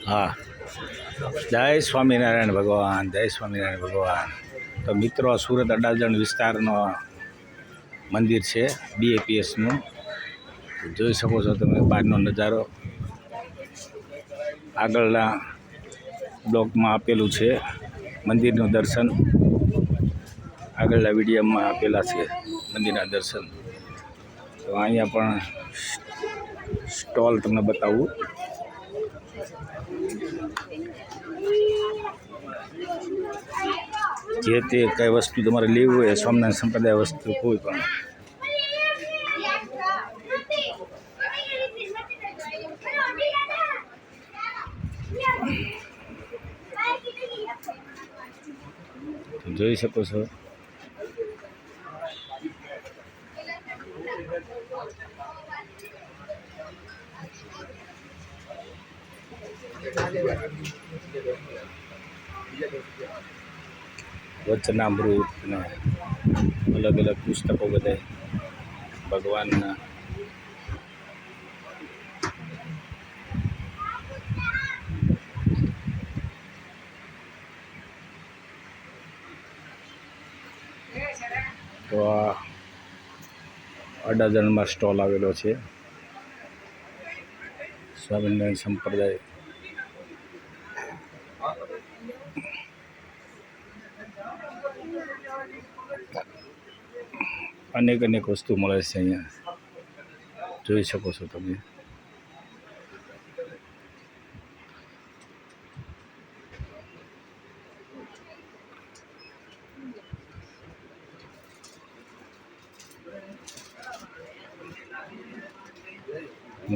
હા, જય સ્વામિનારાયણ ભગવાન, જય સ્વામિનારાયણ ભગવાન. તો મિત્રો, સુરત અડાજણ વિસ્તારનો મંદિર છે BAPSનું. જોઈ શકો છો તમે બહારનો નજારો. આગળના બ્લોકમાં આપેલું છે મંદિરનું દર્શન. આગળના વિડીયોમાં આપેલા છે મંદિરના દર્શન. તો અહીંયા પણ સ્ટોલ તમને બતાવું. જે તે કઈ વસ્તુ તમારે લેવું હોય, સ્વામિનારાયણ સંપ્રદાય વસ્તુ કોઈ પણ. જોઈ શકો છો. વચનામૃત ને અલગ અલગ પુસ્તકો બધા ભગવાનના. તો આ અડાજણમાં સ્ટોલ આવેલો છે સ્વામિનારાયણ સંપ્રદાય. અનેક વસ્તુ મળે છે અહીંયા, જોઈ શકો છો તમે.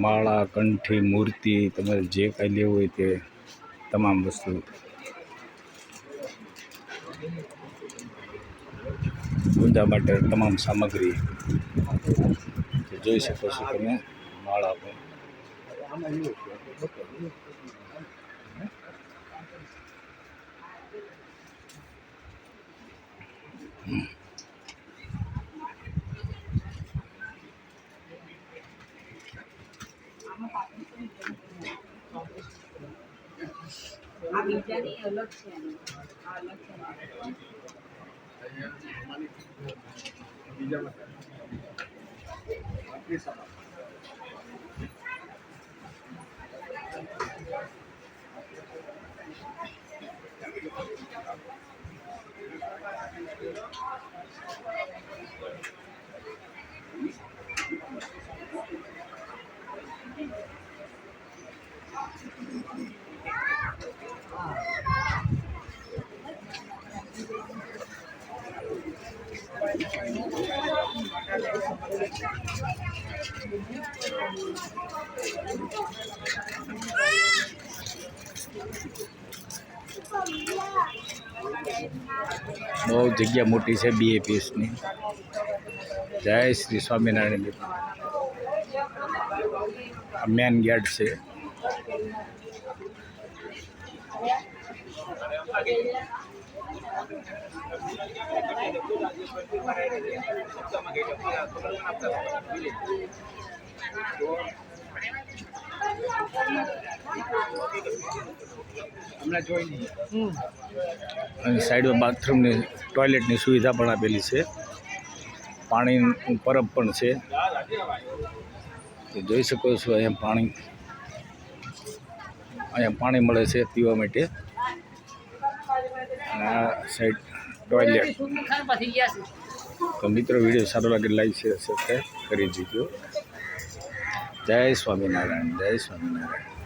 માળા, કંઠી, મૂર્તિ, તમારે જે કાંઈ લેવું હોય તે તમામ વસ્તુ. પૂજા માટે તમામ સામગ્રી જોઈ શકો છો તમે. માળા પણ આ બીજાની અલગ છે, આ અલગ છે. બહુ જગ્યા મોટી છે BAPSની. જય શ્રી સ્વામિનારાયણ. આ મેન ગેટ છે. અને સાઈડમાં બાથરૂમની ટોયલેટની સુવિધા પણ આપેલી છે. પાણીનું પરબ પણ છે. જોઈ શકો છો અહીંયા પાણી મળે છે પીવા માટે. અને આ સાઈડ ટોયલેટ. તો મિત્રો, વિડીયો સારો લાગે લાઈક શેર સબસ્ક્રાઈબ કરી દીધો. જય સ્વામિનારાયણ, જય સ્વામિનારાયણ.